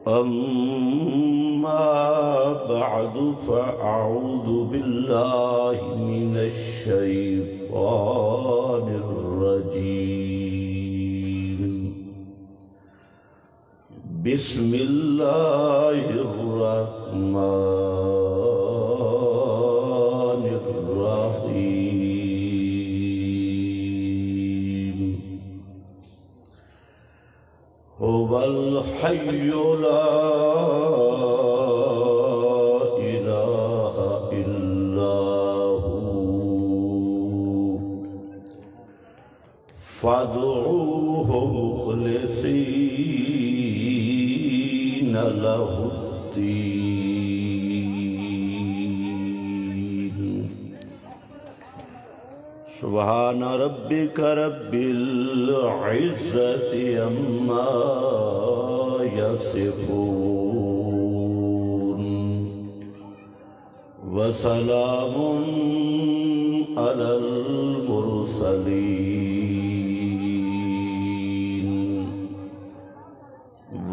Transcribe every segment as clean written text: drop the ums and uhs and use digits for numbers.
أما بعد فأعوذ بالله من الشيطان الرجيم. بسم الله الرحمن الرحيم. هو الحي لا إله إلا هو فادعوه مخلصين له الدين. سبحان ربك رب العزة عما يصفون وسلام على المرسلين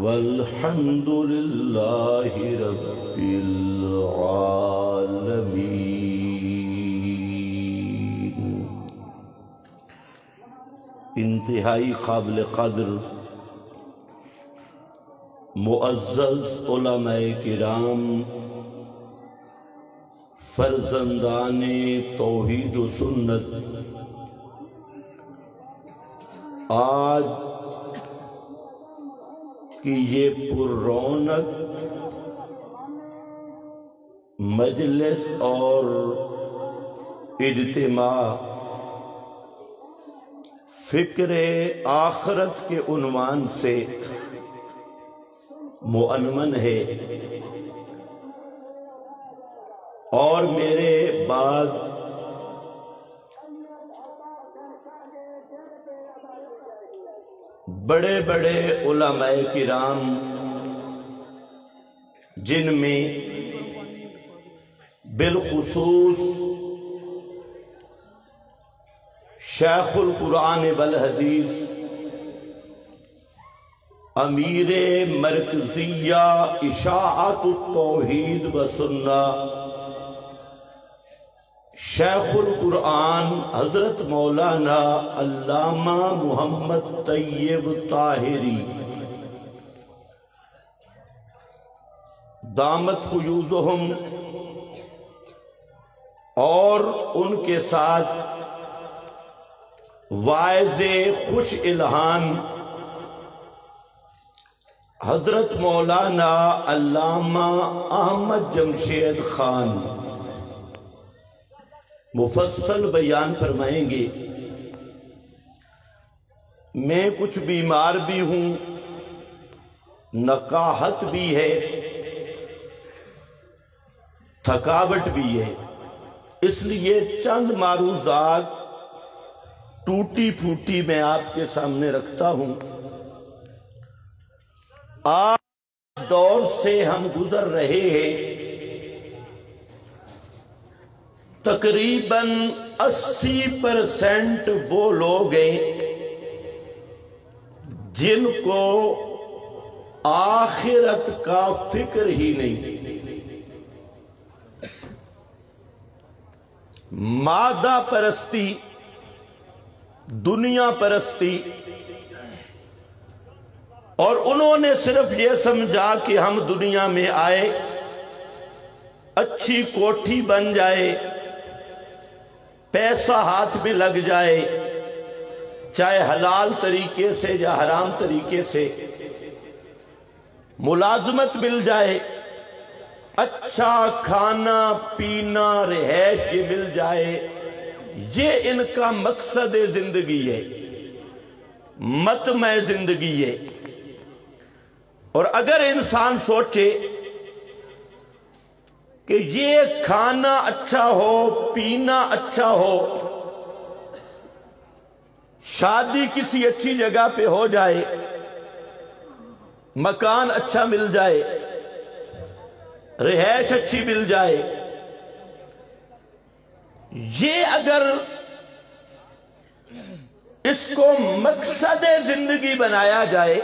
والحمد لله رب العالمين. انتہائی قابل قدر معزز علماء کرام، فرزندان توحید و سنت، آج کی یہ پر رونق مجلس اور اجتماع فکر آخرت کے عنوان سے معنون ہے، اور میرے بعد بڑے بڑے علماء کرام، جن میں بالخصوص شیخ القرآن والحدیث امیر مرکزیہ اشاعت التوحید و سنہ شیخ القرآن حضرت مولانا علامہ محمد طیب طاہری دامت فیوضہم، اور ان کے ساتھ واعظ خوش الہان حضرت مولانا علامہ احمد جمشید خان مفصل بیان فرمائیں گے۔ میں کچھ بیمار بھی ہوں، نقاہت بھی ہے، تھکاوٹ بھی ہے، اس لیے چند معروضات ٹوٹی پھوٹی میں آپ کے سامنے رکھتا ہوں۔ آج دور سے ہم گزر رہے ہیں، تقریباً 80% وہ لوگ ہیں جن کو آخرت کا فکر ہی نہیں، مادہ پرستی، دنیا پرستی، اور انہوں نے صرف یہ سمجھا کہ ہم دنیا میں آئے، اچھی کوٹھی بن جائے، پیسہ ہاتھ میں لگ جائے، چاہے حلال طریقے سے یا حرام طریقے سے، ملازمت مل جائے، اچھا کھانا پینا رہائش یہ مل جائے، یہ ان کا مقصد زندگی ہے، مطمع زندگی ہے۔ اور اگر انسان سوچے کہ یہ کھانا اچھا ہو، پینا اچھا ہو، شادی کسی اچھی جگہ پہ ہو جائے، مکان اچھا مل جائے، رہائش اچھی مل جائے، یہ اگر اس کو مقصد زندگی بنایا جائے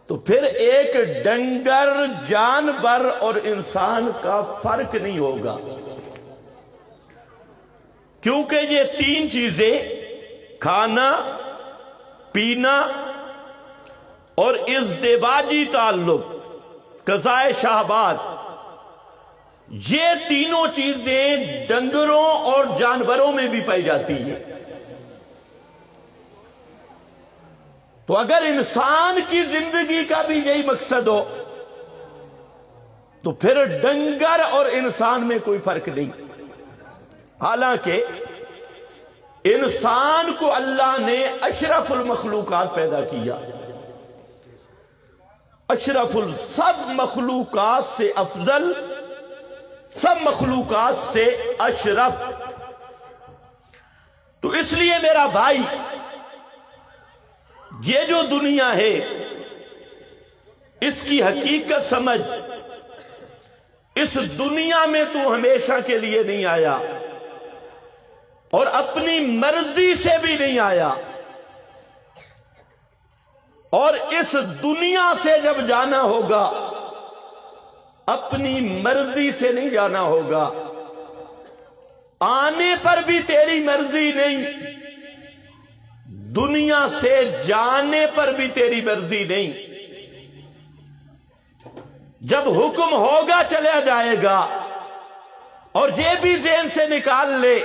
تو پھر ایک ڈنگر، جانور اور انسان کا فرق نہیں ہوگا، کیونکہ یہ تین چیزیں کھانا، پینا اور ازدواجی تعلق، قضائے شہوات، یہ تینوں چیزیں ڈنگروں اور جانوروں میں بھی پائی جاتی ہیں۔ تو اگر انسان کی زندگی کا بھی یہی مقصد ہو تو پھر ڈنگر اور انسان میں کوئی فرق نہیں۔ حالانکہ انسان کو اللہ نے اشرف المخلوقات پیدا کیا، اشرف سب مخلوقات سے افضل، سب مخلوقات سے اشرف۔ تو اس لیے میرا بھائی، یہ جو دنیا ہے اس کی حقیقت سمجھ۔ اس دنیا میں تو ہمیشہ کے لیے نہیں آیا اور اپنی مرضی سے بھی نہیں آیا، اور اس دنیا سے جب جانا ہوگا اپنی مرضی سے نہیں جانا ہوگا۔ آنے پر بھی تیری مرضی نہیں، دنیا سے جانے پر بھی تیری مرضی نہیں۔ جب حکم ہوگا چلا جائے گا، اور یہ بھی ذہن سے نکال لے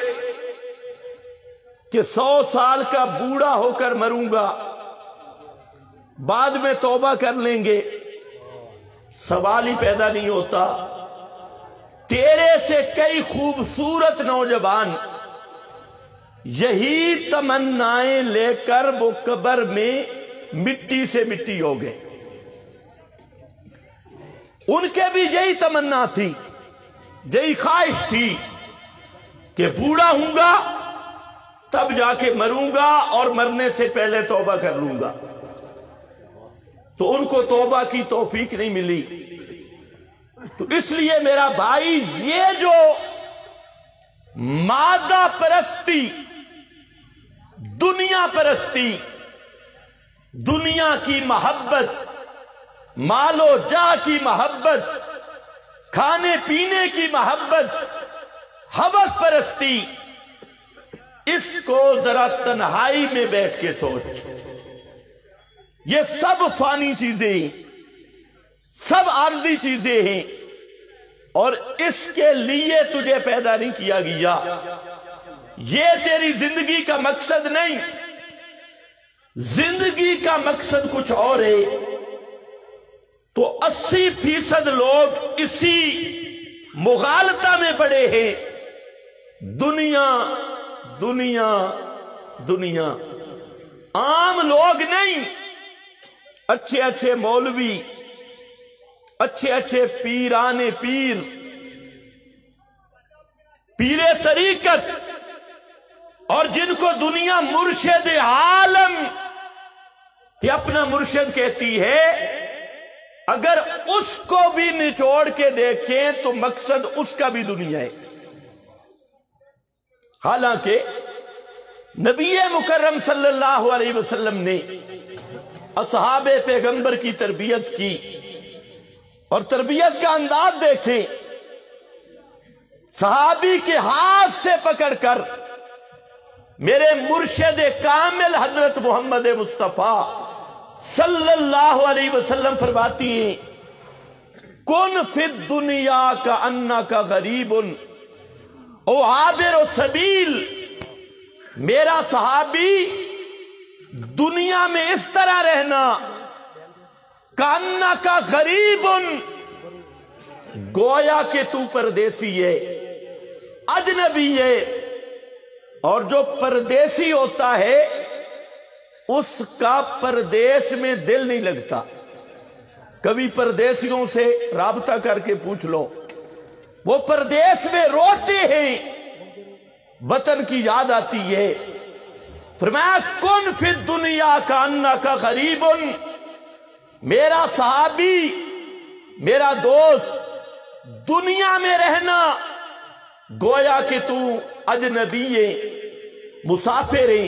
کہ 100 سال کا بوڑھا ہو کر مروں گا، بعد میں توبہ کر لیں گے، سوال ہی پیدا نہیں ہوتا۔ تیرے سے کئی خوبصورت نوجوان یہی تمنائیں لے کر وہ قبر میں مٹی سے مٹی ہو گئے۔ ان کے بھی یہی تمنا تھی، یہی خواہش تھی کہ بوڑھا ہوں گا تب جا کے مروں گا اور مرنے سے پہلے توبہ کر لوں گا، تو ان کو توبہ کی توفیق نہیں ملی۔ تو اس لیے میرا بھائی، یہ جو مادہ پرستی، دنیا پرستی، دنیا کی محبت، مال و جاہ کی محبت، کھانے پینے کی محبت، ہوس پرستی، اس کو ذرا تنہائی میں بیٹھ کے سوچ۔ یہ سب فانی چیزیں، سب عارضی چیزیں ہیں، اور اس کے لیے تجھے پیدا نہیں کیا گیا۔ یہ تیری زندگی کا مقصد نہیں، زندگی کا مقصد کچھ اور ہے۔ تو 80% لوگ اسی مغالطہ میں پڑے ہیں، دنیا دنیا دنیا۔ عام لوگ نہیں، اچھے اچھے مولوی، اچھے اچھے پیران پیر، پیر طریقت، اور جن کو دنیا مرشد عالم یہ اپنا مرشد کہتی ہے، اگر اس کو بھی نچوڑ کے دیکھیں تو مقصد اس کا بھی دنیا ہے۔ حالانکہ نبی مکرم صلی اللہ علیہ وسلم نے اصحاب پیغمبر کی تربیت کی، اور تربیت کا انداز دیکھیں، صحابی کے ہاتھ سے پکڑ کر میرے مرشد کامل حضرت محمد مصطفیٰ صلی اللہ علیہ وسلم فرماتی ہیں، کن فی الدنیا کا انکا غریب او عابر سبیل۔ میرا صحابی، دنیا میں اس طرح رہنا، کاننا کا غریب، گویا کہ تو پردیسی ہے، اجنبی ہے۔ اور جو پردیسی ہوتا ہے اس کا پردیس میں دل نہیں لگتا۔ کبھی پردیسیوں سے رابطہ کر کے پوچھ لو، وہ پردیس میں روتے ہیں، وطن کی یاد آتی ہے۔ فرمایا کن فی الدنیا کانکا غریب، میرا صحابی، میرا دوست، دنیا میں رہنا گویا کہ تو اجنبی ہے، مسافر ہے۔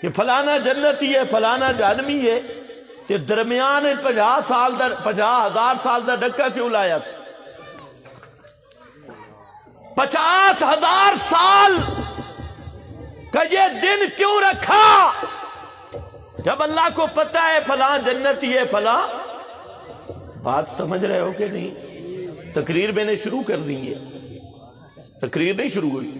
کہ فلانا جنتی ہے فلانا جہنمی ہے، تے درمیان 50,000 سال دا ڈکا کیوں لایا؟ 50,000 سال کا یہ دن کیوں رکھا؟ جب اللہ کو پتہ ہے فلاں جنتی ہے فلاں. بات سمجھ رہے ہو کہ نہیں؟ تقریر میں نے شروع کر دی ہے، تقریر نہیں شروع ہوئی.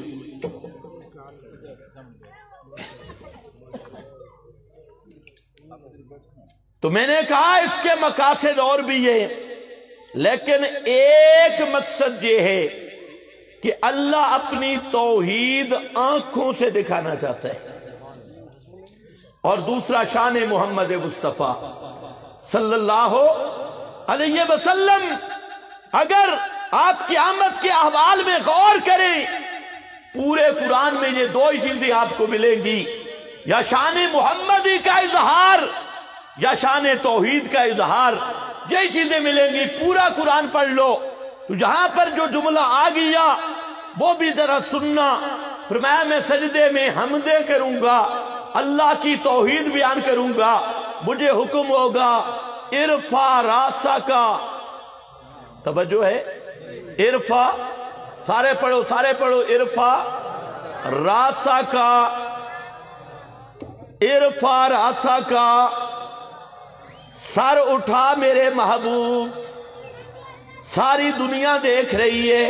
تو میں نے کہا اس کے مقاصد اور بھی یہ، لیکن ایک مقصد یہ ہے کہ اللہ اپنی توحید آنکھوں سے دکھانا چاہتا ہے، اور دوسرا شان محمد مصطفیٰ صلی اللہ علیہ وسلم. اگر آپ قیامت کے احوال میں غور کریں، پورے قرآن میں یہ دو ہی چیزیں آپ کو ملیں گی، یا شان محمدی کا اظہار یا شان توحید کا اظہار. یہی چیزیں ملیں گی. پورا قرآن پڑھ لو تو جہاں پر جو جملہ آ گیا وہ بھی ذرا سننا. فرمایا میں سجدے میں حمدیں کروں گا، اللہ کی توحید بیان کروں گا، مجھے حکم ہوگا ارفع راسک. توجہ ہے، ارفع، سارے پڑھو ارفع راسک، ارفع راسک، سر اٹھا میرے محبوب. ساری دنیا دیکھ رہی ہے،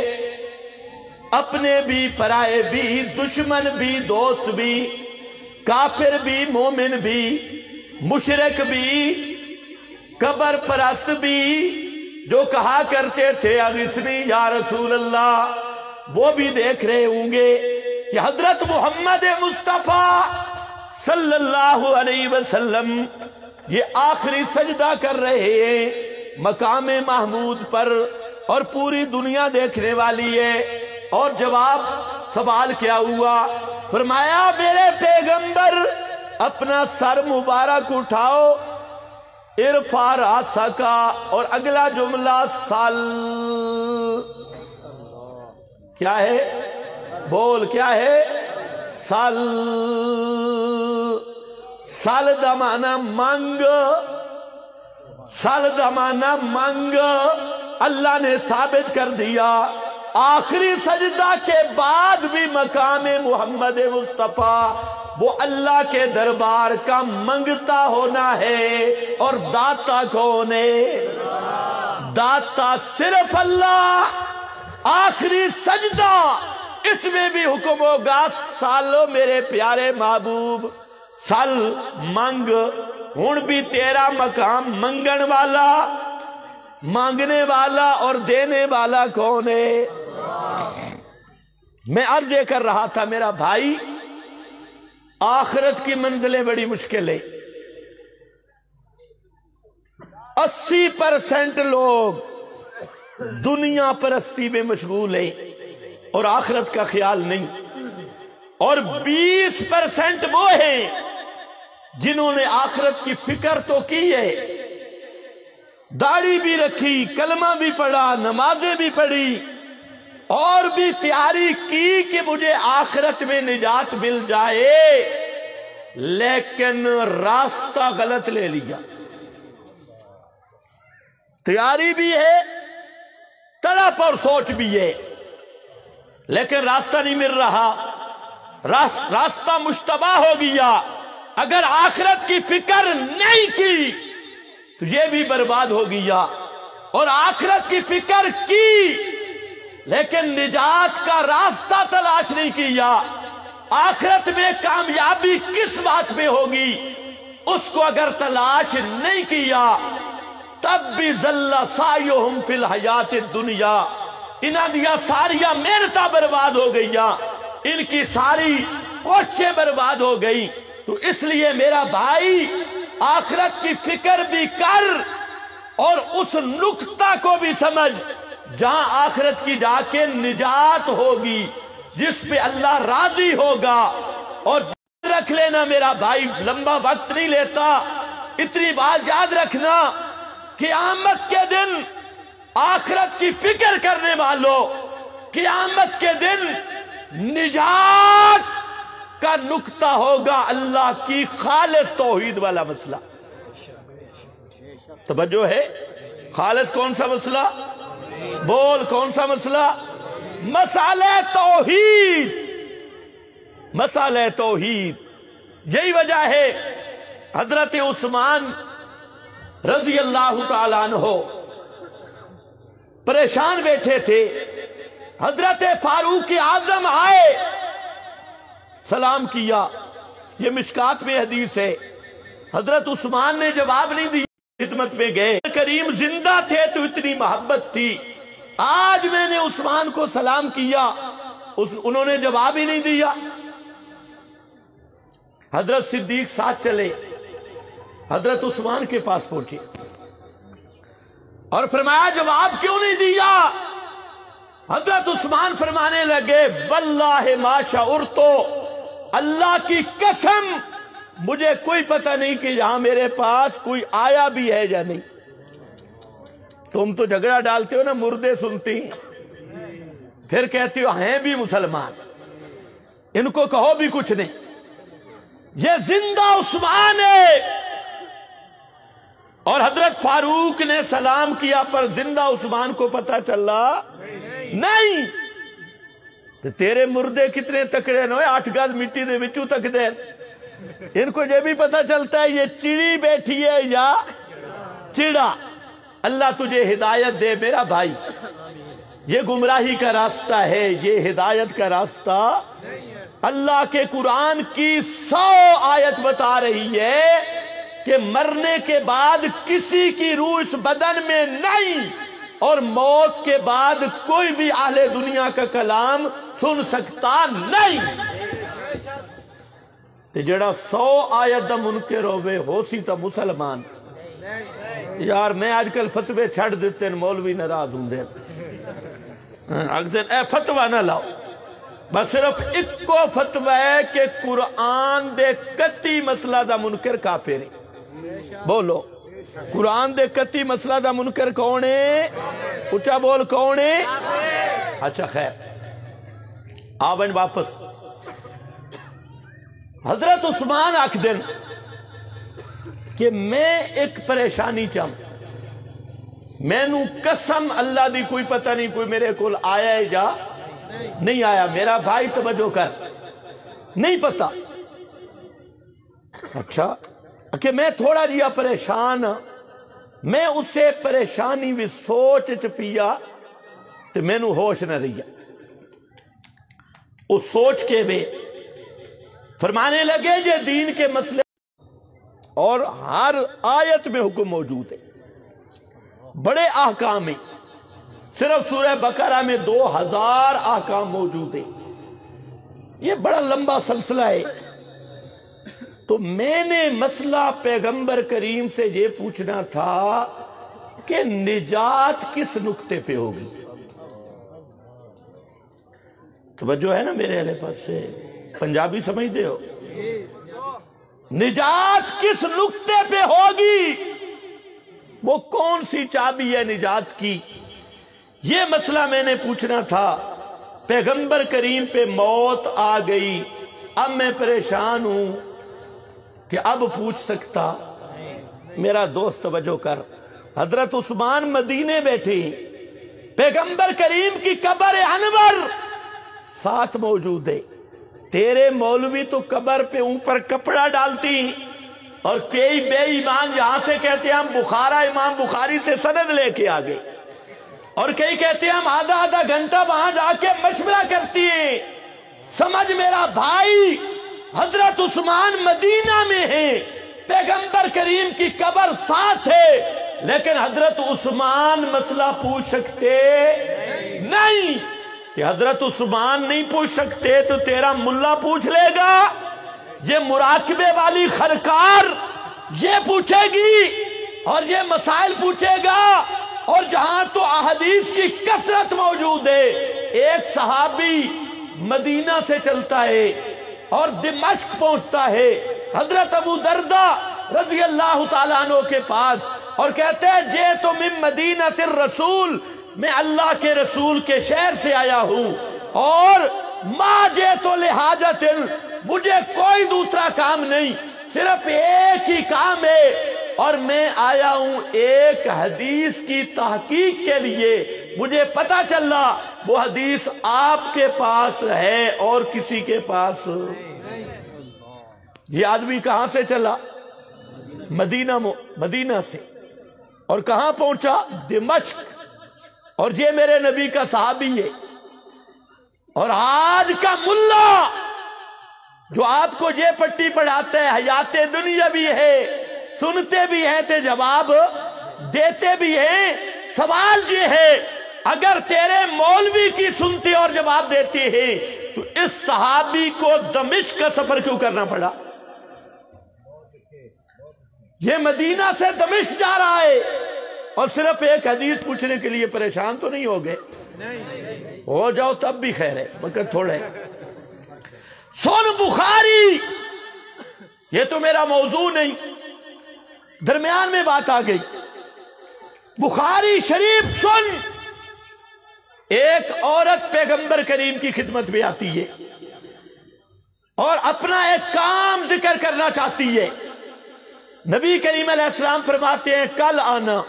اپنے بھی پرائے بھی، دشمن بھی دوست بھی، کافر بھی مومن بھی، مشرک بھی، قبر پرست بھی، جو کہا کرتے تھے اغثنی یا رسول اللہ، وہ بھی دیکھ رہے ہوں گے کہ حضرت محمد مصطفیٰ صلی اللہ علیہ وسلم یہ آخری سجدہ کر رہے ہیں مقام محمود پر، اور پوری دنیا دیکھنے والی ہے. اور جواب سوال کیا ہوا؟ فرمایا میرے پیغمبر اپنا سر مبارک اٹھاؤ، ارفع راسک، اور اگلا جملہ سل. کیا ہے؟ بول کیا ہے؟ سل. سل دا معنی مانگ، سل دا معنی مانگ. اللہ نے ثابت کر دیا آخری سجدہ کے بعد بھی مقام محمد مصطفیٰ وہ اللہ کے دربار کا منگتا ہونا ہے. اور داتا کون ہے؟ داتا صرف اللہ. آخری سجدہ اس میں بھی حکم ہوگا سالو میرے پیارے محبوب، سل منگ. ہن بھی تیرا مقام منگن والا، مانگنے والا اور دینے والا کون ہے؟ میں عرض یہ کر رہا تھا میرا بھائی، آخرت کی منزلیں بڑی مشکل ہے. 80% لوگ دنیا پرستی میں مشغول ہیں اور آخرت کا خیال نہیں، اور 20% وہ ہیں جنہوں نے آخرت کی فکر تو کی ہے، داڑھی بھی رکھی، کلمہ بھی پڑھا، نمازیں بھی پڑھی، اور بھی تیاری کی کہ مجھے آخرت میں نجات مل جائے، لیکن راستہ غلط لے لیا. تیاری بھی ہے، تڑپ اور سوچ بھی ہے، لیکن راستہ نہیں مل رہا، راستہ مشتبہ ہو گیا. اگر آخرت کی فکر نہیں کی تو یہ بھی برباد ہو گیا، اور آخرت کی فکر کی لیکن نجات کا راستہ تلاش نہیں کیا. آخرت میں کامیابی کس بات میں ہوگی اس کو اگر تلاش نہیں کیا، تب بھی ذل سعیہم فی الحیات الدنیا، انہاں دیا ساریاں محنتاں برباد ہو گئیاں، ان کی ساری کوششیں برباد ہو گئی. تو اس لیے میرا بھائی آخرت کی فکر بھی کر، اور اس نقطہ کو بھی سمجھ جہاں آخرت کی جا کے نجات ہوگی، جس پہ اللہ راضی ہوگا. اور رکھ لینا میرا بھائی، لمبا وقت نہیں لیتا، اتنی بات یاد رکھنا، قیامت کے دن آخرت کی فکر کرنے والوں، قیامت کے دن نجات کا نکتہ ہوگا اللہ کی خالص توحید والا مسئلہ۔ توجہ ہے؟ خالص کون سا مسئلہ؟ بول کون سا مسئلہ؟ مسئلہ توحید، مسئلہ توحید۔ یہی وجہ ہے حضرت عثمان رضی اللہ تعالیٰ عنہ پریشان بیٹھے تھے، حضرت فاروق اعظم آئے، سلام کیا، یہ مشکات میں حدیث ہے۔ حضرت عثمان نے جواب نہیں دیا، خدمت میں گئے، کریم زندہ تھے تو اتنی محبت تھی، آج میں نے عثمان کو سلام کیا، انہوں نے جواب ہی نہیں دیا۔ حضرت صدیق ساتھ چلے، حضرت عثمان کے پاس پہنچے اور فرمایا جواب کیوں نہیں دیا؟ حضرت عثمان فرمانے لگے واللہ ما شعرتو، اللہ کی قسم مجھے کوئی پتہ نہیں کہ یہاں میرے پاس کوئی آیا بھی ہے یا نہیں۔ تم تو جھگڑا ڈالتے ہو نا، مردے سنتی پھر کہتی ہو ہیں بھی مسلمان، ان کو کہو بھی کچھ نہیں۔ یہ زندہ عثمان ہے، اور حضرت فاروق نے سلام کیا پر زندہ عثمان کو پتہ چلا نہیں۔ تو تیرے مردے کتنے تکڑے نوے 8 گز مٹی دے وچوں تک دے، ان کو یہ بھی پتہ چلتا ہے یہ چڑی بیٹھی ہے یا چڑا۔ اللہ تجھے ہدایت دے میرا بھائی، یہ گمراہی کا راستہ ہے، یہ ہدایت کا راستہ۔ اللہ کے قرآن کی 100 آیت بتا رہی ہے کہ مرنے کے بعد کسی کی روح اس بدن میں نہیں، اور موت کے بعد کوئی بھی اہل دنیا کا کلام سن سکتا نہیں۔ تو جڑا 100 آیت دا منکر ہوئے ہو سی تا مسلمان۔ یار میں آج کل فتوے چھڑ دیتے ہیں، مولوی ناراض ہوں دے اگزن اے فتوہ نہ لاؤ، بس صرف ایک کو فتوہ ہے کہ قرآن دے کتی مسئلہ دا منکر کافر ہے۔ بولو قرآن دے کتی مسئلہ دا منکر کون ہے؟ اچھا بول کون ہے؟ اچھا خیر، آبن واپس۔ حضرت عثمان آکھ دن کہ میں ایک پریشانی چاہوں، میں نو قسم اللہ دی کوئی پتہ نہیں کوئی میرے کول آیا ہے جا نہیں آیا، میرا بھائی توجہ کر، نہیں پتہ۔ اچھا کہ میں تھوڑا جیا پریشان، میں اسے پریشانی بھی سوچ چپیا تو میں نو ہوش نہ رہیا۔ اس سوچ کے بھی فرمانے لگے یہ دین کے مسئلے، اور ہر آیت میں حکم موجود ہے، بڑے احکام ہیں، صرف سورہ بقرہ میں 2000 احکام موجود ہیں، یہ بڑا لمبا سلسلہ ہے۔ تو میں نے مسئلہ پیغمبر کریم سے یہ پوچھنا تھا کہ نجات کس نقطے پہ ہوگی؟ توجہ ہے نا میرے اہل پاس سے؟ پنجابی سمجھ دے ہو؟ نجات کس نقطے پہ ہوگی؟ وہ کون سی چابی ہے نجات کی؟ یہ مسئلہ میں نے پوچھنا تھا۔ پیغمبر کریم پہ موت آ گئی، اب میں پریشان ہوں کہ اب پوچھ سکتا؟ میرا دوست توجہ کر، حضرت عثمان مدینے بیٹھے، پیغمبر کریم کی قبر انور ساتھ موجود ہے۔ تیرے مولوی تو قبر پہ اوپر کپڑا ڈالتی، اور کئی بے ایمان یہاں سے کہتے ہیں ہم بخارا امام بخاری سے سند لے کے آگے، اور کئی کہتے ہیں ہم آدھا گھنٹہ وہاں جا کے مشورہ کرتی ہیں۔ سمجھ میرا بھائی، حضرت عثمان مدینہ میں ہیں، پیغمبر کریم کی قبر ساتھ ہے، لیکن حضرت عثمان مسئلہ پوچھ سکتے نہیں۔ کہ حضرت عثمان نہیں پوچھ سکتے تو تیرا ملا پوچھ لے گا؟ یہ مراقبے والی خرکار یہ پوچھے گی اور یہ مسائل پوچھے گا، اور جہاں تو احادیث کی کثرت موجود ہے۔ ایک صحابی مدینہ سے چلتا ہے اور دمشق پہنچتا ہے حضرت ابو دردہ رضی اللہ تعالیٰ عنہ کے پاس، اور کہتے ہیں جئتُ من مدینۃ الرسول، میں اللہ کے رسول کے شہر سے آیا ہوں، اور ما جئتُ لحاجۃ، مجھے کوئی دوسرا کام نہیں، صرف ایک ہی کام ہے، اور میں آیا ہوں ایک حدیث کی تحقیق کے لیے۔ مجھے پتا چلا وہ حدیث آپ کے پاس ہے اور کسی کے پاس۔ یہ آدمی کہاں سے چلا؟ مدینہ سے، اور کہاں پہنچا؟ دمشق، اور یہ میرے نبی کا صحابی ہے۔ اور آج کا ملا جو آپ کو یہ پٹی پڑھاتا ہے، حیات دنیا بھی ہے، سنتے بھی ہیں تے جواب دیتے بھی ہیں۔ سوال یہ ہے، اگر تیرے مولوی کی سنتے اور جواب دیتے ہیں تو اس صحابی کو دمشق کا سفر کیوں کرنا پڑا؟ یہ مدینہ سے دمشق جا رہا ہے اور صرف ایک حدیث پوچھنے کے لیے پریشان تو نہیں ہو گئے؟ ہو جاؤ تب بھی خیر ہے، وقت تھوڑا ہے۔ سن بخاری، یہ تو میرا موضوع نہیں، درمیان میں بات آ گئی۔ بخاری شریف سن، ایک عورت پیغمبر کریم کی خدمت میں آتی ہے اور اپنا ایک کام ذکر کرنا چاہتی ہے۔ نبی کریم علیہ السلام فرماتے ہیں کل آنا۔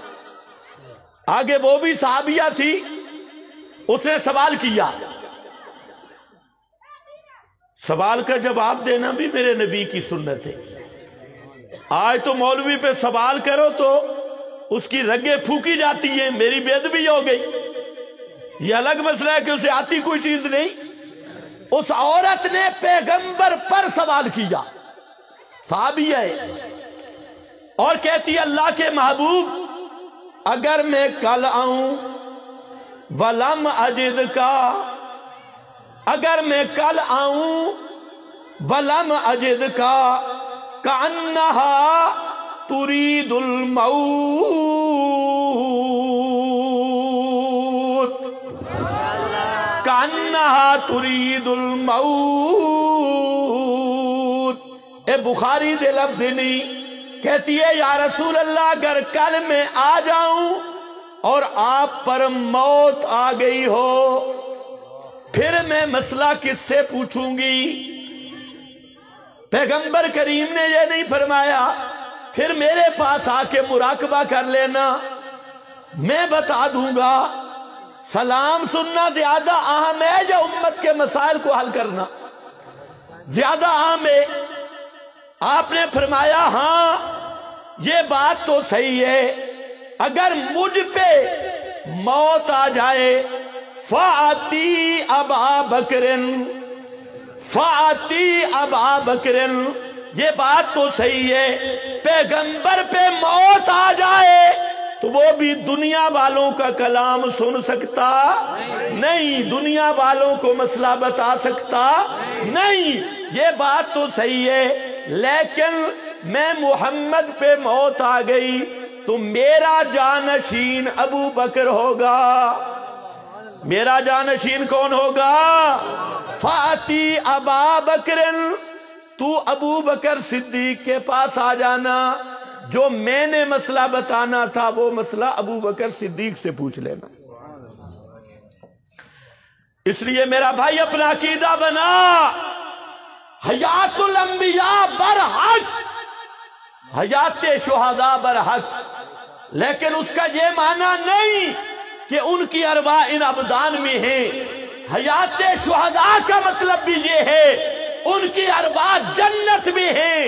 آگے وہ بھی صحابیہ تھی، اس نے سوال کیا، سوال کا جواب دینا بھی میرے نبی کی سنت ہے۔ آج تو مولوی پہ سوال کرو تو اس کی رگیں پھونکی جاتی ہیں، میری بے ادبی ہو گئی۔ یہ الگ مسئلہ ہے کہ اسے آتی کوئی چیز نہیں۔ اس عورت نے پیغمبر پر سوال کیا، صحابی ہے، اور کہتی ہے اللہ کے محبوب، اگر میں کل آؤں وَلَمْ أَجِدْ کا، اگر میں کل آؤں وَلَمْ أَجِدْ کا كَأَنَّهَا تُرِيدُ الْمَوْتِ، كَأَنَّهَا تُرِيدُ الْمَوْتِ۔ اے بخاری دے لفظ نہیں، کہتی ہے یا رسول اللہ اگر کل میں آ جاؤں اور آپ پر موت آ گئی ہو پھر میں مسئلہ کس سے پوچھوں گی؟ پیغمبر کریم نے یہ نہیں فرمایا پھر میرے پاس آ کے مراقبہ کر لینا، میں بتا دوں گا۔ سلام سننا زیادہ اہم ہے یا امت کے مسائل کو حل کرنا؟ زیادہ اہم ہے۔ آپ نے فرمایا ہاں یہ بات تو صحیح ہے، اگر مجھ پہ موت آ جائے فَأَتِي أَبَا بَكْرٍ، فَأَتِي أَبَا بَكْرٍ، یہ بات تو صحیح ہے، پیغمبر پہ موت آ جائے تو وہ بھی دنیا والوں کا کلام سن سکتا نہیں، دنیا والوں کو مسئلہ بتا سکتا نہیں۔ یہ بات تو صحیح ہے، لیکن میں محمد پہ موت آ گئی تو میرا جانشین ابو بکر ہوگا۔ میرا جانشین کون ہوگا؟ فاتی ابا بکر، تو ابو بکر صدیق کے پاس آ جانا، جو میں نے مسئلہ بتانا تھا وہ مسئلہ ابو بکر صدیق سے پوچھ لینا۔ اس لیے میرا بھائی اپنا عقیدہ بنا، حیات الانبیاء برحق، حیات شہداء برحق، لیکن اس کا یہ معنی نہیں کہ ان کی ارواح ان ابدان میں ہیں۔ حیات شہداء کا مطلب بھی یہ ہے ان کی ارواح جنت میں ہیں۔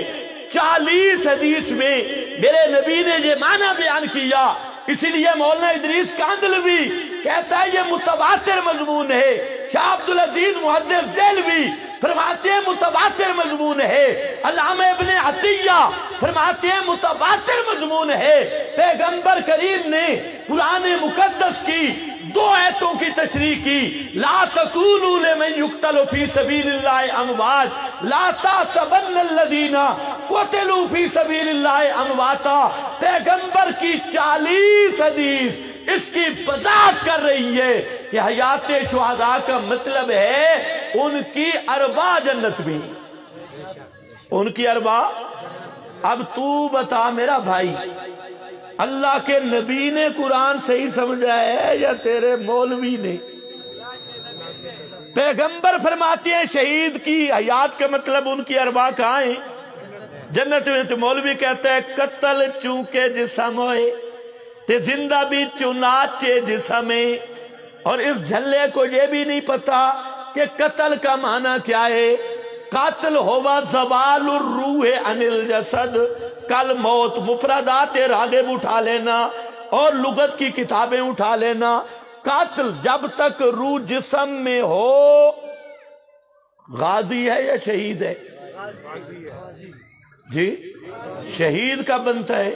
40 حدیث میں میرے نبی نے یہ معنی بیان کیا، اسی لیے مولانا ادریس کاندلوی کہتا ہے یہ متواتر مضمون ہے۔ شاہ عبدالعزیز محدث دہلوی فرماتے ہیں متواتر مضمون ہے۔ علامہ ابن عطیہ فرماتے ہیں متواتر مضمون ہے۔ پیغمبر کریم نے قرآن مقدس کی 2 آیتوں کی تشریح کی، لا تکونوا لمن یقتل فی سبیل اللہ اموات لا تحسبن الذین قتلوا فی سبیل اللہ امواتا۔ پیغمبر کی 40 حدیث اس کی وضاحت کر رہی ہے کہ حیات شہداء کا مطلب ہے ان کی ارواح جنت میں، ان کی ارواح۔ اب تو بتا میرا بھائی، اللہ کے نبی نے قرآن صحیح سمجھا ہے یا تیرے مولوی نے؟ پیغمبر فرماتے ہیں شہید کی حیات کا مطلب ان کی ارواح کہاں ہیں؟ جنت میں۔ تو مولوی کہتا ہے قتل چونکہ جسم ہوئے تے زندہ بھی چنانچہ جسم ہے۔ اور اس جھلے کو یہ بھی نہیں پتا کہ قتل کا معنی کیا ہے۔ قاتل ہوا زوال الروح عن الجسد، کل موت، مفردات راغب اٹھا لینا اور لغت کی کتابیں اٹھا لینا۔ قاتل جب تک روح جسم میں ہو غازی ہے یا شہید ہے؟ جی شہید کا بنتا ہے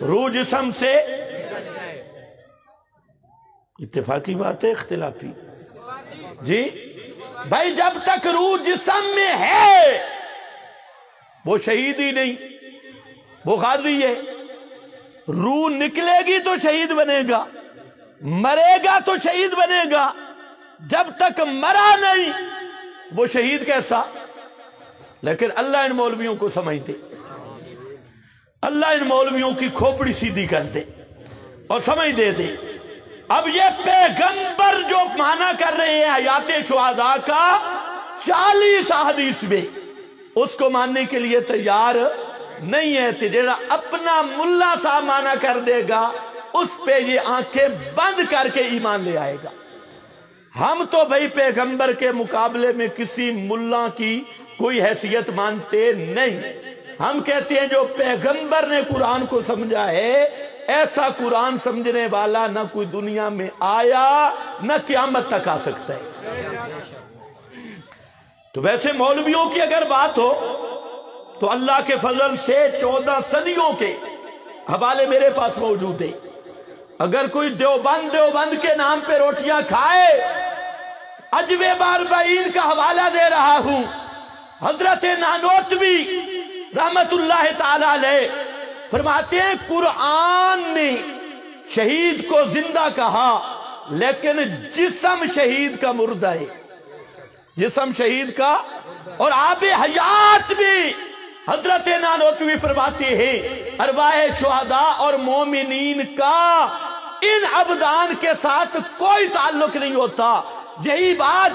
روح جسم سے۔ اتفاقی بات ہے اختلافی؟ جی بھائی جب تک روح جسم میں ہے وہ شہید ہی نہیں، وہ غازی ہے۔ روح نکلے گی تو شہید بنے گا، مرے گا تو شہید بنے گا۔ جب تک مرا نہیں وہ شہید کیسا؟ لیکن اللہ ان مولویوں کو سمجھ دے، اللہ ان مولویوں کی کھوپڑی سیدھی کر دے اور سمجھ دے دے۔ اب یہ پیغمبر جو معنی کر رہے ہیں حیات شہداء کا 40 احادیث میں، اس کو ماننے کے لیے تیار نہیں ہے۔ تیرا اپنا ملا صاحب معنی کر دے گا اس پہ یہ آنکھیں بند کر کے ایمان لے آئے گا۔ ہم تو بھائی پیغمبر کے مقابلے میں کسی ملا کی کوئی حیثیت مانتے نہیں۔ ہم کہتے ہیں جو پیغمبر نے قرآن کو سمجھا ہے ایسا قرآن سمجھنے والا نہ کوئی دنیا میں آیا نہ قیامت تک آ سکتا ہے۔ تو ویسے مولویوں کی اگر بات ہو تو اللہ کے فضل سے 14 صدیوں کے حوالے میرے پاس موجود ہیں۔ اگر کوئی دیوبند کے نام پہ روٹیاں کھائے، عجوے باربعین کا حوالہ دے رہا ہوں، حضرت نانوتوی رحمت اللہ تعالی علیہ فرماتے ہیں قرآن نے شہید کو زندہ کہا لیکن جسم شہید کا مردہ ہے، جسم شہید کا۔ اور آب حیات بھی حضرت نانوتوی فرماتے ہیں ارواح شہداء اور مومنین کا ان ابدان کے ساتھ کوئی تعلق نہیں ہوتا۔ یہی بات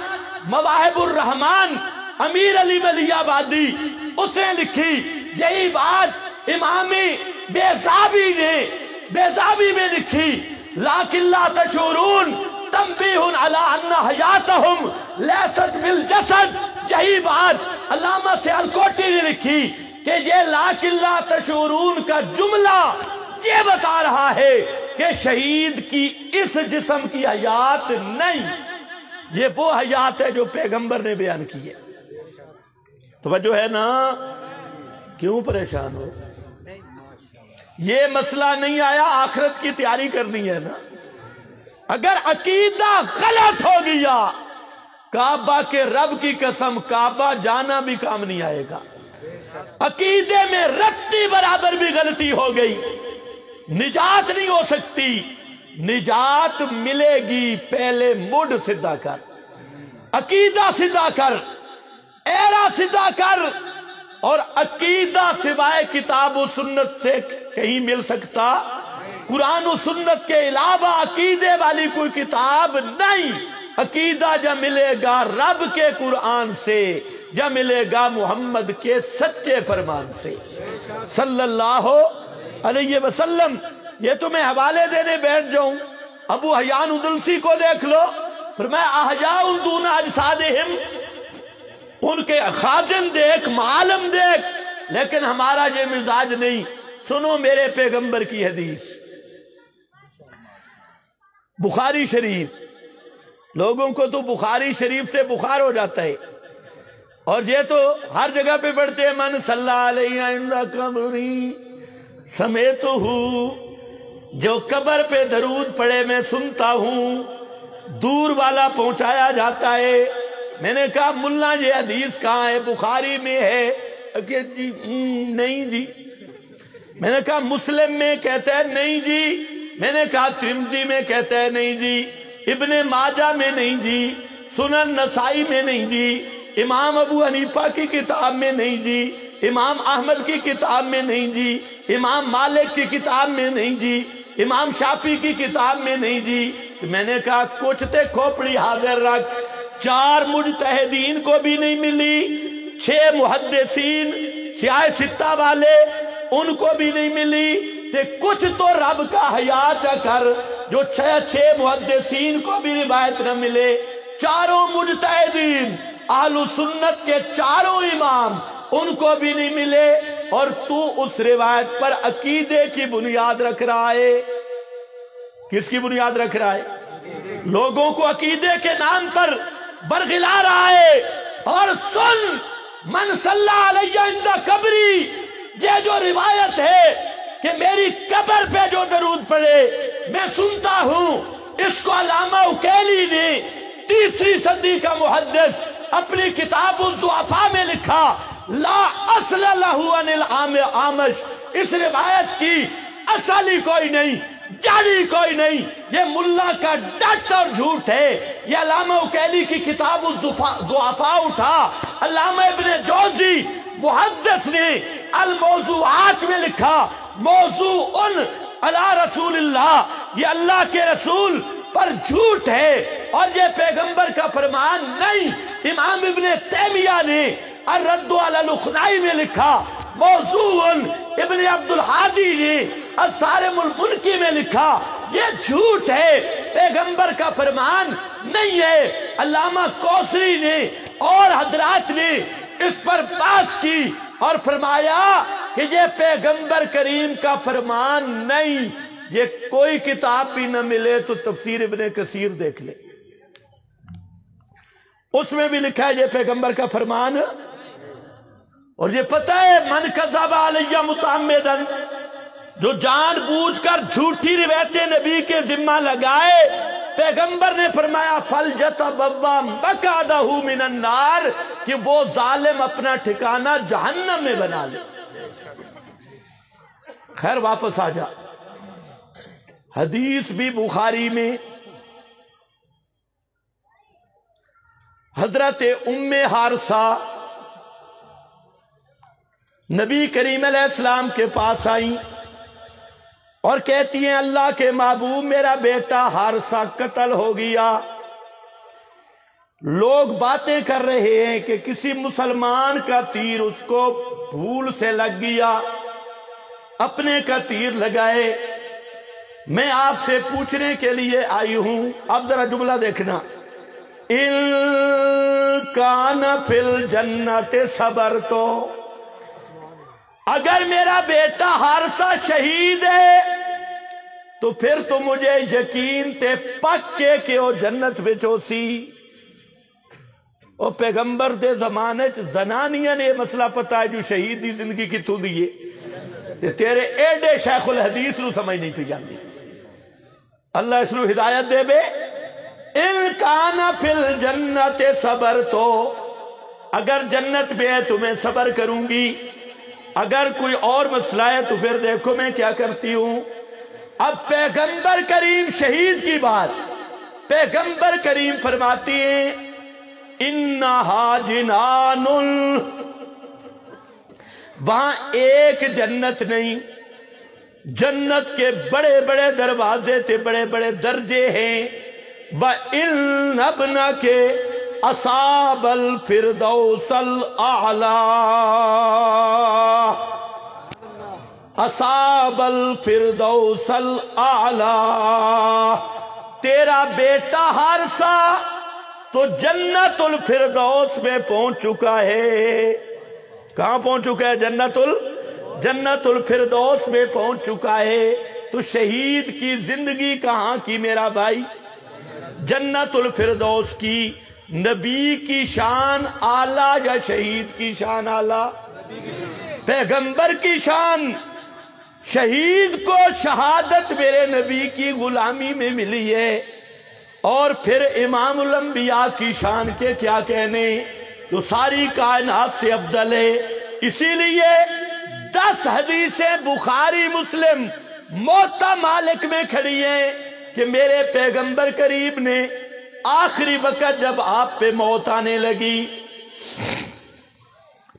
مواہب الرحمن امیر علی ملی آبادی اس نے لکھی، یہی بات امام بیضاوی میں لکھی، لیکن لا تشعرون تنبیہ علی ان حیاتہم لیست بالجسد۔ یہی بات علامہ سیالکوٹی نے لکھی کہ یہ لیکن لا تشعرون کا جملہ یہ بتا رہا ہے کہ شہید کی اس جسم کی حیات نہیں، یہ وہ حیات ہے جو پیغمبر نے بیان کی ہے۔ توجہ ہے نا؟ کیوں پریشان ہو؟ یہ مسئلہ نہیں آیا، آخرت کی تیاری کرنی ہے نا۔ اگر عقیدہ غلط ہو گیا، کعبہ کے رب کی قسم کعبہ جانا بھی کام نہیں آئے گا۔ عقیدے میں رتی برابر بھی غلطی ہو گئی، نجات نہیں ہو سکتی۔ نجات ملے گی پہلے مڈ سدھا کر، عقیدہ سدھا کر، ایرا سدھا کر۔ اور عقیدہ سوائے کتاب و سنت سے کہیں مل سکتا؟ قرآن و سنت کے علاوہ عقیدے والی کوئی کتاب نہیں۔ عقیدہ جب ملے گا رب کے قرآن سے، جب ملے گا محمد کے سچے فرمان سے صلی اللہ علیہ وسلم۔ یہ تو میں حوالے دینے بیٹھ جاؤں، ابو حیان ادلسی کو دیکھ لو، فرمایا احیاء دون اجسادہم، ان کے خازن دیکھ، معالم دیکھ، لیکن ہمارا یہ مزاج نہیں۔ سنو میرے پیغمبر کی حدیث، بخاری شریف۔ لوگوں کو تو بخاری شریف سے بخار ہو جاتا ہے، اور یہ تو ہر جگہ پہ پڑھتے ہیں من صلی علیہ عند قبری سمیتہ، جو قبر پہ درود پڑھے میں سنتا ہوں، دور والا پہنچایا جاتا ہے۔ میں نے کہا ملا یہ حدیث کہاں ہے؟ بخاری میں ہے کہ جی نہیں جی۔ میں نے کہا مسلم میں؟ کہتا ہے نہیں جی۔ میں نے کہا ترمذی میں؟ کہتا ہے نہیں جی۔ ابن ماجہ میں نہیں جی، سنن نسائی میں نہیں جی، امام ابو حنیفہ کی کتاب میں نہیں جی، امام احمد کی کتاب میں نہیں جی، امام مالک کی کتاب میں نہیں جی، امام شافعی کی کتاب میں نہیں جی، میں نے کہا کچھ تے کھوپڑی حاضر رکھ، 4 مجتہدین کو بھی نہیں ملی، 6 محدثین سیاہ ستہ والے ان کو بھی نہیں ملی، تے کچھ تو رب کا حیا چا کر جو 6 محدثین کو بھی روایت نہ ملے، 4 مجتہدین اہل سنت کے 4 امام ان کو بھی نہیں ملے، اور تو اس روایت پر عقیدے کی بنیاد رکھ رہا ہے۔ کس کی بنیاد رکھ رہا ہے؟ لوگوں کو عقیدے کے نام پر برگلا رہا ہے۔ اور سن، من صلی علیہ عند قبری، یہ جو روایت ہے کہ میری قبر پہ جو درود پڑے میں سنتا ہوں، اس کو علامہ عقیلی نے 3 صدی کا محدث اپنی کتاب الضعفاء میں لکھا، لا اصل لہ عن العامش، اس روایت کی اصل ہی کوئی نہیں، جڑی کوئی نہیں، یہ ملا کا ڈٹ اور جھوٹ ہے۔ یہ علامہ عقیلی کی کتاب الضعفاء اٹھا، علامہ ابن جوزی محدث نے الموضوعات میں لکھا، موضوع علی رسول اللہ، یہ اللہ کے رسول پر جھوٹ ہے اور یہ پیغمبر کا فرمان نہیں۔ امام ابن تیمیہ نے الرد علی الخنائی میں لکھا، موضوع ابن عبد الحادی نے الصارم المنکی میں لکھا، یہ جھوٹ ہے، پیغمبر کا فرمان نہیں ہے۔ علامہ کوثری نے اور حضرات نے اس پر بحث کی اور فرمایا کہ یہ پیغمبر کریم کا فرمان نہیں۔ یہ کوئی کتاب بھی نہ ملے تو تفسیر ابن کثیر دیکھ لے، اس میں بھی لکھا ہے یہ پیغمبر کا فرمان۔ اور یہ پتہ ہے من کذب علیہ متعمدا، جو جان بوجھ کر جھوٹی روایتیں نبی کے ذمہ لگائے، پیغمبر نے فرمایا فَلْيَتَبَوَّأْ مَقْعَدَهُ مِنَ النَّارِ، کہ وہ ظالم اپنا ٹھکانہ جہنم میں بنا لے۔ خیر واپس آ جا، حدیث بھی بخاری میں حضرت ام حارثہ نبی کریم علیہ السلام کے پاس آئیں اور کہتی ہیں اللہ کے محبوب میرا بیٹا حارثہ قتل ہو گیا، لوگ باتیں کر رہے ہیں کہ کسی مسلمان کا تیر اس کو بھول سے لگ گیا، اپنے کا تیر لگائے، میں آپ سے پوچھنے کے لیے آئی ہوں۔ اب ذرا جملہ دیکھنا، ان کان فی الجنت صبرتو، اگر میرا بیٹا حارثہ شہید ہے تو پھر تو مجھے یقین تے پکے کہ وہ جنت بچ ہو سی۔ وہ پیغمبر دے زمانے زنانیاں نے یہ مسئلہ پتا ہے جو شہید دی زندگی کی تو دیئے تے تیرے ایڈے شیخ الحدیث نو سمجھ نہیں پی جاندی۔ اللہ اس نو ہدایت دے بے۔ ان کانا فی الجنت صبر، تو اگر جنت میں ہے تو میں صبر کروں گی، اگر کوئی اور مسئلہ ہے تو پھر دیکھو میں کیا کرتی ہوں۔ اب پیغمبر کریم شہید کی بات پیغمبر کریم فرماتی ہیں انہا جنان، وہاں ایک جنت نہیں، جنت کے بڑے بڑے دروازے تھے، بڑے بڑے درجے ہیں۔ وَإِنَّ ابْنَكَ أَصَابَ الْفِرْدَوْسَ الْأَعْلَى، أَصَابَ الْفِرْدَوْسَ الْأَعْلَى، تیرا بیٹا حارثہ تو جنت الفردوس میں پہنچ چکا ہے۔ کہاں پہنچ چکا ہے؟ جنت الفردوس میں پہنچ چکا ہے۔ تو شہید کی زندگی کہاں کی میرا بھائی؟ جنت الفردوس کی۔ نبی کی شان اعلیٰ یا شہید کی شان اعلیٰ؟ پیغمبر کی شان۔ شہید کو شہادت میرے نبی کی غلامی میں ملی ہے، اور پھر امام الانبیاء کی شان کے کیا کہنے، جو ساری کائنات سے افضل ہے۔ اسی لیے 10 حدیثیں بخاری مسلم موطا مالک میں کھڑی ہیں کہ میرے پیغمبر کریم نے آخری وقت جب آپ پہ موت آنے لگی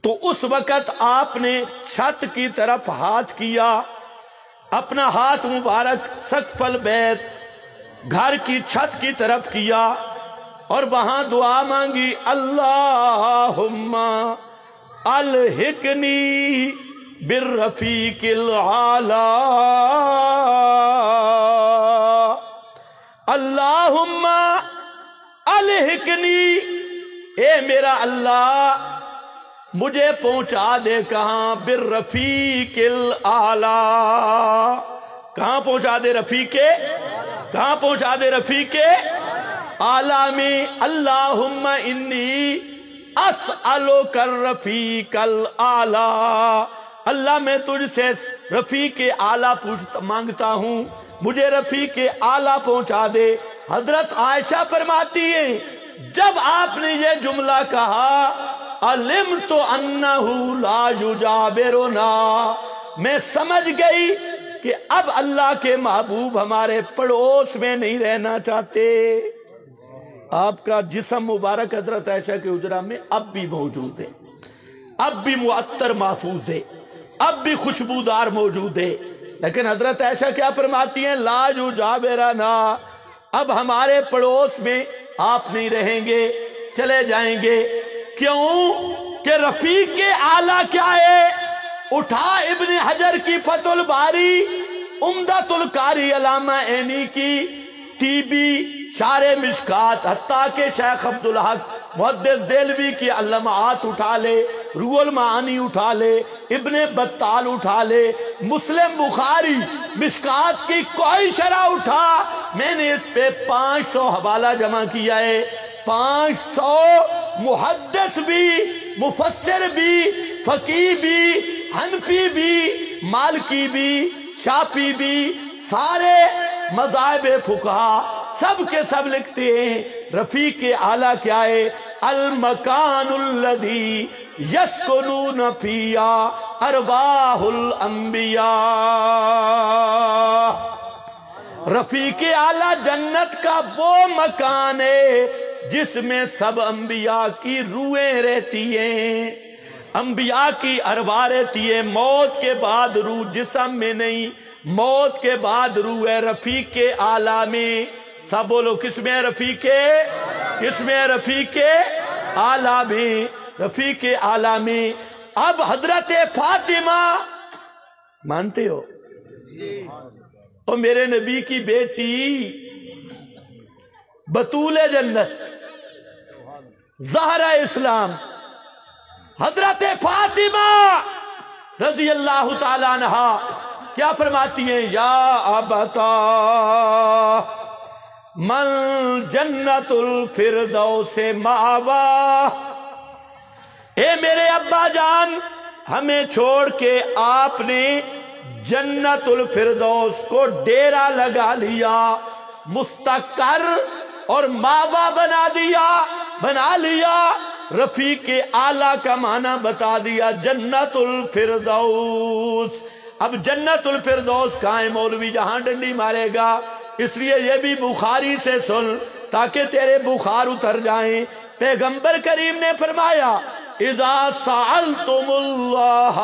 تو اس وقت آپ نے چھت کی طرف ہاتھ کیا، اپنا ہاتھ مبارک سقف البیت گھر کی چھت کی طرف کیا اور وہاں دعا مانگی، اللہم الحقنی بالرفیق الاعلی، اللہم الحقنی، اے میرا اللہ مجھے پہنچا دے کہاں، بالرفیق الاعلی، کہاں پہنچا دے رفیق، کہاں پہنچا دے رفیق اعلیٰ میں، اللہم انی اسألک الرفیق الاعلی، اللہ میں تجھ سے رفیق اعلیٰ مانگتا ہوں، مجھے رفیق اعلیٰ پہنچا دے۔ حضرت عائشہ فرماتی ہیں جب آپ نے یہ جملہ کہا، علمت انہ لا یجاورنا، میں سمجھ گئی کہ اب اللہ کے محبوب ہمارے پڑوس میں نہیں رہنا چاہتے۔ آپ کا جسم مبارک حضرت عائشہ کے حجرہ میں اب بھی موجود ہے، اب بھی معطر محفوظ ہے، اب بھی خوشبودار موجود ہے، لیکن حضرت عائشہ کیا فرماتی ہیں، لا یجاورنا، اب ہمارے پڑوس میں آپ نہیں رہیں گے، چلے جائیں گے۔ کیوں کہ رفیق اعلیٰ کیا ہے؟ اٹھا ابن حجر کی فتح الباری، عمدۃ القاری علامہ عینی کی، ٹی بی شارح مشکات، حتیٰ کہ شیخ عبدالحق محدث دہلوی کی اللمعات اٹھا لے، روح المعانی اٹھا لے، ابن بطال اٹھا لے، مسلم بخاری مشکات کی کوئی شرح اٹھا، میں نے اس پہ 500 حوالہ جمع کیا ہے، 500 محدث بھی، مفسر بھی، فقیہ بھی، حنفی بھی، مالکی بھی، شافعی بھی، سارے مذاہب فقہا سب کے سب لکھتے ہیں رفیق اعلیٰ کیا ہے؟ المکان الذی یسکنون فیہا ارواح الانبیاء، رفیق اعلیٰ جنت کا وہ مکان ہے جس میں سب انبیاء کی روحیں رہتی ہیں، انبیاء کی ارواح رہتی ہے، موت کے بعد روح جسم میں نہیں، موت کے بعد روح ہے رفیق اعلیٰ میں۔ سب بولو کس میں رفیق، کس میں رفیق اعلیٰ میں، رفیق اعلیٰ میں۔ اب حضرت فاطمہ مانتے ہو؟ اور میرے نبی کی بیٹی بطول جنت زہرہ اسلام حضرت فاطمہ رضی اللہ تعالیٰ عنہا کیا فرماتی ہیں؟ یا ابتا من جنت الفردوس ماوا، اے میرے ابا جان ہمیں چھوڑ کے آپ نے جنت الفردوس کو ڈیرا لگا لیا، مستقر اور ماوا بنا لیا، رفیق اعلیٰ کا معنی بتا دیا جنت الفردوس۔ اب جنت الفردوس کہاں ہے مولوی؟ جہاں ڈنڈی مارے گا، اس لیے یہ بھی بخاری سے سن تاکہ تیرے بخار اتر جائیں۔ پیغمبر کریم نے فرمایا اذا سألتم اللہ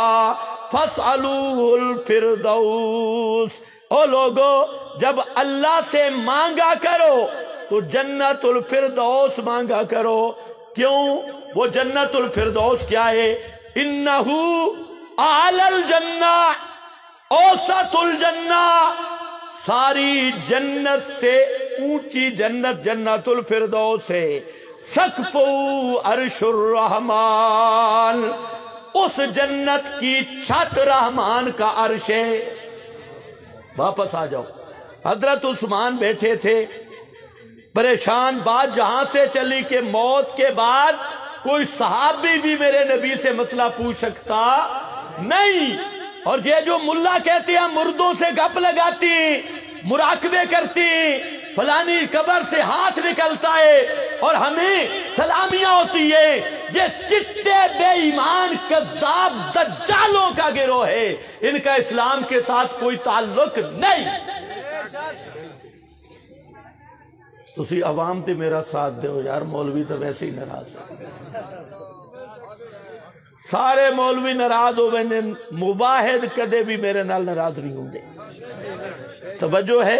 فاسألوہ الفردوس، او لوگو جب اللہ سے مانگا کرو تو جنت الفردوس مانگا کرو۔ کیوں؟ وہ جنت الفردوس کیا ہے؟ انہو اعلی الجنہ اوسط الجنہ، ساری جنت سے اونچی جنت جنت الفردوس ہے، سقف عرش الرحمن، اس جنت کی چھت رحمان کا عرش ہے۔ واپس آ جاؤ، حضرت عثمان بیٹھے تھے پریشان، بات جہاں سے چلی کہ موت کے بعد کوئی صحابی بھی میرے نبی سے مسئلہ پوچھ سکتا نہیں، اور یہ جو ملا کہتے ہیں مردوں سے گپ لگاتی، مراقبے کرتی، فلانی قبر سے ہاتھ نکلتا ہے اور ہمیں سلامیاں ہوتی ہے، یہ چٹے بے ایمان کذاب دجالوں کا گروہ ہے، ان کا اسلام کے ساتھ کوئی تعلق نہیں۔ تسی عوام تے میرا ساتھ دے ہو یار، مولوی تو ویسے ہی ناراض ہے، سارے مولوی ناراض ہو بندے، مباہد کدے بھی میرے نال ناراض نہیں ہوں دے۔ توجہ ہے؟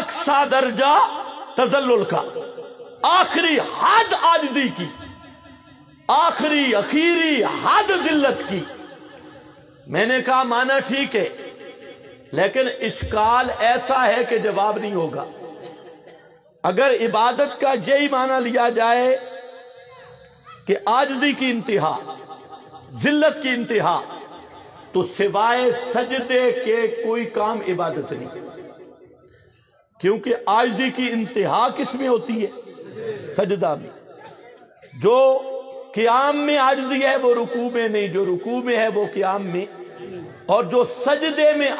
اقصا درجہ تذلل کا، آخری حد عاجزی کی، آخری اخیری حد ذلت کی۔ میں نے کہا معنی ٹھیک ہے، لیکن اشکال ایسا ہے کہ جواب نہیں ہوگا۔ اگر عبادت کا یہی معنی لیا جائے کہ عاجزی کی انتہا، ذلت کی انتہا، تو سوائے سجدے کے کوئی کام عبادت نہیں، کیونکہ عاجزی کی انتہا کس میں ہوتی ہے؟ سجدہ میں۔ جو قیام میں عاجزی ہے وہ رکوع میں نہیں، جو رکوع میں ہے وہ قیام میں، اور جو سجدے میں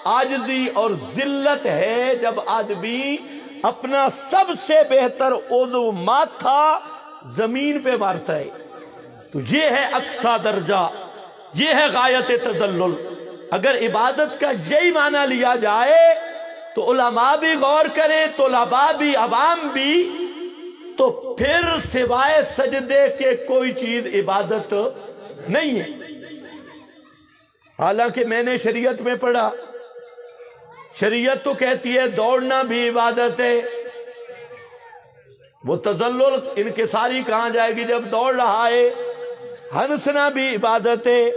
عاجزی اور ذلت ہے جب آدمی اپنا سب سے بہتر عضو ماتھا زمین پہ مارتا ہے، تو یہ ہے اقصا درجہ، یہ ہے غایت تذلل۔ اگر عبادت کا یہی معنی لیا جائے تو علماء بھی غور کریں، طلباء بھی، عوام بھی، تو پھر سوائے سجدے کے کوئی چیز عبادت نہیں ہے۔ حالانکہ میں نے شریعت میں پڑھا، شریعت تو کہتی ہے دوڑنا بھی عبادت ہے۔ وہ تذلل انکساری کہاں جائے گی جب دوڑ رہا ہے؟ ہنسنا بھی عبادت ہے،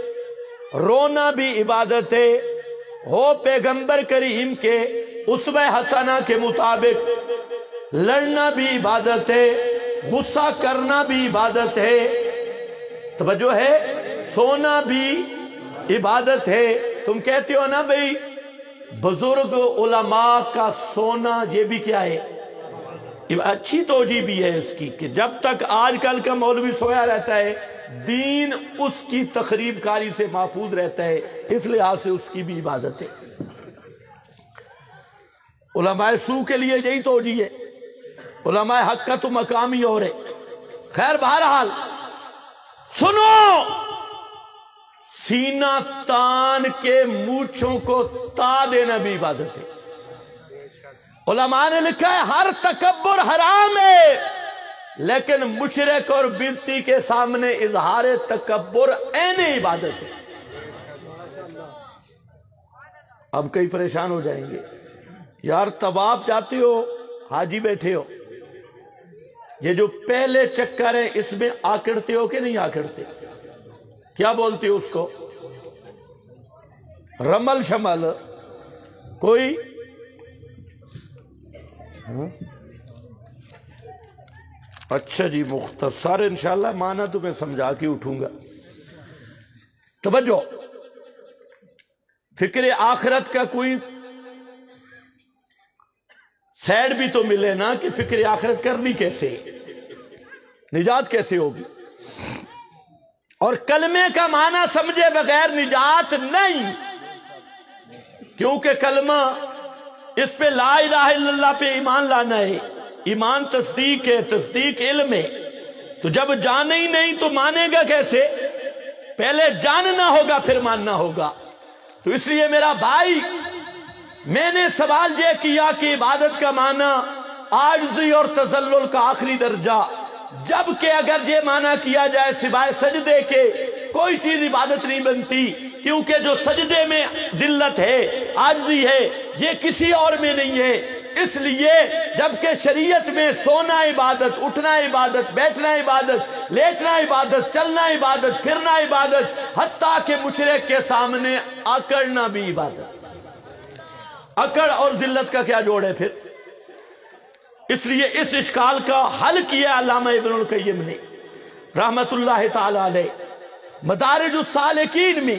رونا بھی عبادت ہے، ہو پیغمبر کریم کے اسوہ حسنہ کے مطابق لڑنا بھی عبادت ہے، غصہ کرنا بھی عبادت ہے، توجہ ہے، سونا بھی عبادت ہے۔ تم کہتے ہو نا بھئی بزرگ علماء کا سونا، یہ بھی کیا ہے؟ اچھی توجہ بھی ہے اس کی کہ جب تک آج کل کا مولوی سویا رہتا ہے دین اس کی تخریب کاری سے محفوظ رہتا ہے، اس لحاظ سے اس کی بھی عبادت ہے۔ علماء سو کے لیے یہی توجہ ہے، علماء حق کا تو مقام ہی اور ہے۔ خیر بہرحال سنو، سینہ تان کے مونچھوں کو تا دینا بھی عبادت ہے۔ علماء نے لکھا ہے ہر تکبر حرام ہے، لیکن مشرک اور بدعتی کے سامنے اظہار تکبر عین عبادت ہے۔ اب کئی پریشان ہو جائیں گے، یار طواف جاتے ہو، حاجی بیٹھے ہو، یہ جو پہلے چکر ہے اس میں آکڑتے ہو کہ نہیں آکڑتے؟ کیا بولتے ہو اس کو؟ رمل شمل کوئی؟ اچھا جی، مختصر انشاءاللہ معنی تو میں سمجھا کے اٹھوں گا۔ توجہ، فکر آخرت کا کوئی سیڈ بھی تو ملے نا کہ فکر آخرت کرنی کیسے، نجات کیسے ہوگی، اور کلمے کا معنی سمجھے بغیر نجات نہیں، کیونکہ کلمہ اس پہ لا الہ الا اللہ پہ ایمان لانا ہے، ایمان تصدیق ہے، تصدیق علم ہے، تو جب جانے ہی نہیں تو مانے گا کیسے؟ پہلے جاننا ہوگا پھر ماننا ہوگا۔ تو اس لیے میرا بھائی، میں نے سوال یہ کیا کہ عبادت کا معنی عاجزی اور تذلل کا آخری درجہ، جبکہ اگر یہ معنی کیا جائے سوائے سجدے کے کوئی چیز عبادت نہیں بنتی، کیونکہ جو سجدے میں ذلت ہے، عاجزی ہے، یہ کسی اور میں نہیں ہے۔ اس لیے جبکہ شریعت میں سونا عبادت، اٹھنا عبادت، بیٹھنا عبادت، لیٹنا عبادت، چلنا عبادت، پھرنا عبادت، حتیٰ کہ مشرک کے سامنے اکڑنا بھی عبادت۔ اکڑ اور ذلت کا کیا جوڑ ہے پھر؟ اس لیے اس اشکال کا حل کیا علامہ ابن القیم نے رحمت اللہ تعالی علیہ مدارج السالکین میں،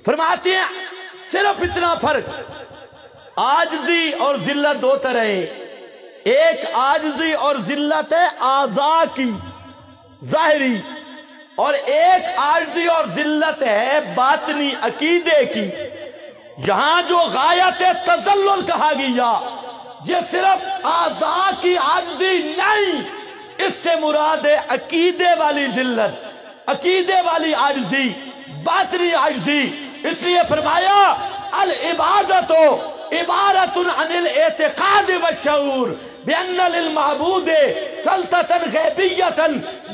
فرماتے ہیں صرف اتنا فرق، عاجزی اور ذلت دو طرح ہے، ایک عاجزی اور ذلت ہے اعضاء کی ظاہری، اور ایک عاجزی اور ذلت ہے باطنی عقیدے کی۔ یہاں جو غایت تذلل کہا گیا یہ صرف اعضاء کی عاجزی نہیں، اس سے مراد ہے عقیدے والی ذلت، عقیدے والی عاجزی، باطنی عاجزی۔ اس لیے فرمایا العبادت عبارت عن الاعتقاد والشعور بأن للمعبود سلطة غیبیة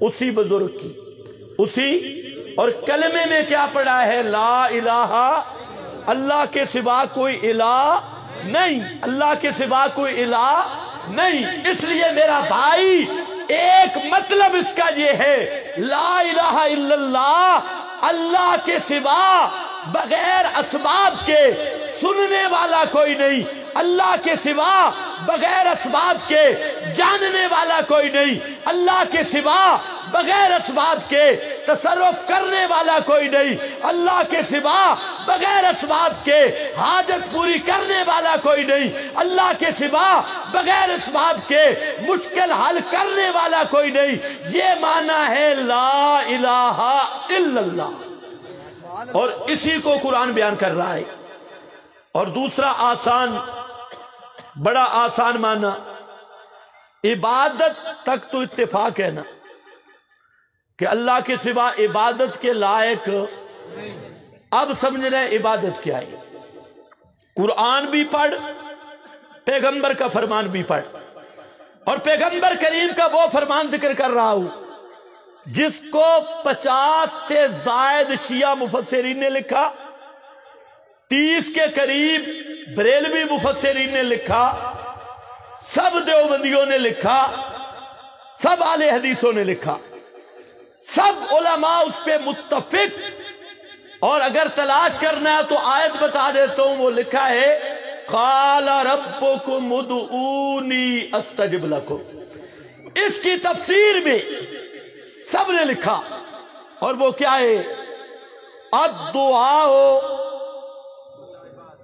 اسی بزرگ کی، اسی، اور کلمے میں کیا پڑھا ہے؟ لا الہ، اللہ کے سوا کوئی الہ نہیں، اللہ کے سوا کوئی الہ نہیں۔ اس لیے میرا بھائی ایک مطلب اس کا یہ ہے، لا الہ الا اللہ، اللہ کے سوا بغیر اسباب کے سننے والا کوئی نہیں، اللہ کے سوا بغیر اسباب کے جاننے والا کوئی نہیں، اللہ کے سوا بغیر اسباب کے تصرف کرنے والا کوئی نہیں، اللہ کے سوا بغیر اسباب کے حاجت پوری کرنے والا کوئی نہیں، اللہ کے سوا بغیر اسباب کے مشکل حل کرنے والا کوئی نہیں۔ یہ معنی ہے لا الہ الا اللہ، اور اسی کو قرآن بیان کر رہا ہے۔ اور دوسرا آسان، بڑا آسان معنی، عبادت تک تو اتفاق ہے نا کہ اللہ کے سوا عبادت کے لائق، اب سمجھ رہے عبادت کیا ہے؟ قرآن بھی پڑھ، پیغمبر کا فرمان بھی پڑھ، اور پیغمبر کریم کا وہ فرمان ذکر کر رہا ہوں جس کو 50 سے زائد شیعہ مفسرین نے لکھا، 30 کے قریب بریلوی مفسرین نے لکھا، سب دیوبندیوں نے لکھا، سب اہل حدیثوں نے لکھا، سب علماء اس پہ متفق۔ اور اگر تلاش کرنا ہے تو آیت بتا دیتا ہوں، وہ لکھا ہے قال ربکم ادعونی استجب لکم۔ اس کی تفسیر میں سب نے لکھا، اور وہ کیا ہے؟ الدعاء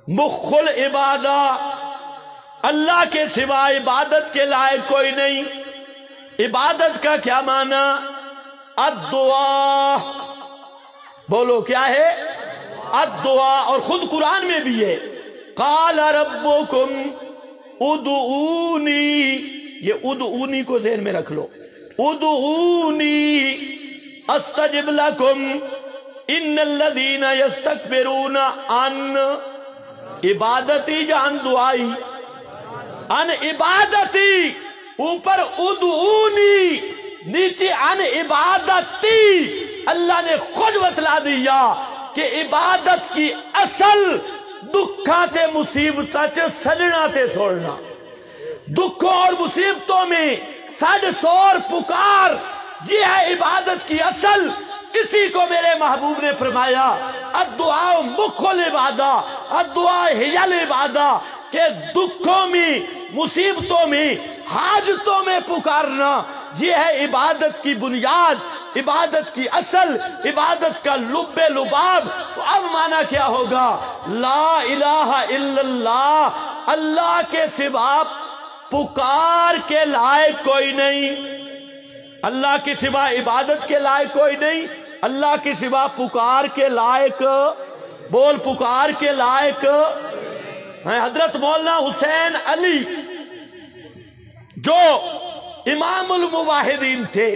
مخ العبادہ، اللہ کے سوا عبادت کے لائق کوئی نہیں۔ عبادت کا کیا معنی؟ الدعاء، بولو کیا ہے؟ الدعاء، اور خود قرآن میں بھی ہے قال ربکم ادعونی، یہ ادعونی کو ذہن میں رکھ لو، ادعونی استجب لکم ان الذین یستکبرون عن عبادتی، جان دعائی، ان عبادتی، اوپر ادعونی، نیچے ان عبادتی۔ اللہ نے خود بتلا دیا کہ عبادت کی اصل دکھاں تے مصیبتاں چے سجنا تے سوڑنا، دکھوں اور مصیبتوں میں سج سور پکار، یہ ہے عبادت کی اصل۔ اسی کو میرے محبوب نے فرمایا الدعاء مخ العبادہ، الدعاء ہی العبادہ، کہ دکھوں میں، مصیبتوں میں، حاجتوں میں پکارنا یہ ہے عبادت کی بنیاد، عبادت کی اصل، عبادت کا لب لباب۔ تو اب معنی کیا ہوگا؟ لا الہ الا اللہ، اللہ کے سوا پکار کے لائق کوئی نہیں، اللہ کے سوا عبادت کے لائق کوئی نہیں، اللہ کے سوا پکار کے لائق، بول پکار کے لائق۔ حضرت مولانا حسین علی جو امام الموحدین تھے،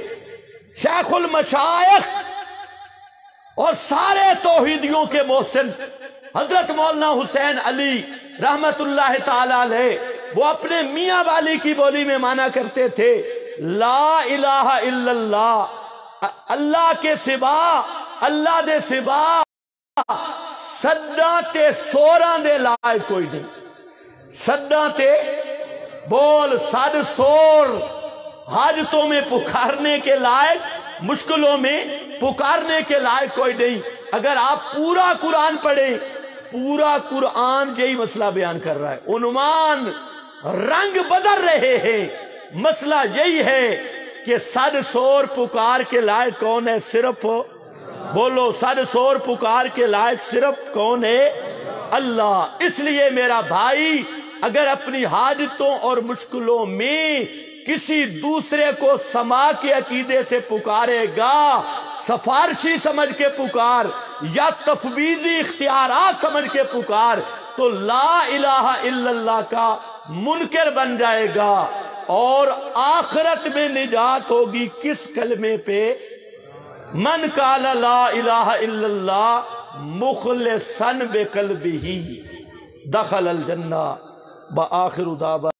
شیخ المشائخ اور سارے توحیدیوں کے محسن، حضرت مولانا حسین علی رحمت اللہ تعالی علیہ، وہ اپنے میاں والی کی بولی میں مانا کرتے تھے لا الہ الا اللہ، اللہ کے سوا، اللہ دے سوا سداں تے سوراں دے لائق کوئی نہیں۔ سداں تے، بول سد سور، حاجتوں میں پکارنے کے لائق، مشکلوں میں پکارنے کے لائق کوئی نہیں۔ اگر آپ پورا قرآن پڑھیں، پورا قرآن یہی مسئلہ بیان کر رہا ہے، عنوان رنگ بدل رہے ہیں، مسئلہ یہی ہے کہ سد سور پکار کے لائق کون ہے؟ صرف، بولو سد سور پکار کے لائق صرف کون ہے؟ اللہ۔ اس لیے میرا بھائی اگر اپنی حاجتوں اور مشکلوں میں کسی دوسرے کو سما کے عقیدے سے پکارے گا، سفارشی سمجھ کے پکار یا تفویضی اختیارات سمجھ کے پکار، تو لا الہ الا اللہ کا منکر بن جائے گا، اور آخرت میں نجات ہوگی کس کلمے پہ؟ من قال لا الہ الا اللہ مخلصا بقلبہ دخل الجنہ۔ بآخر دعوانا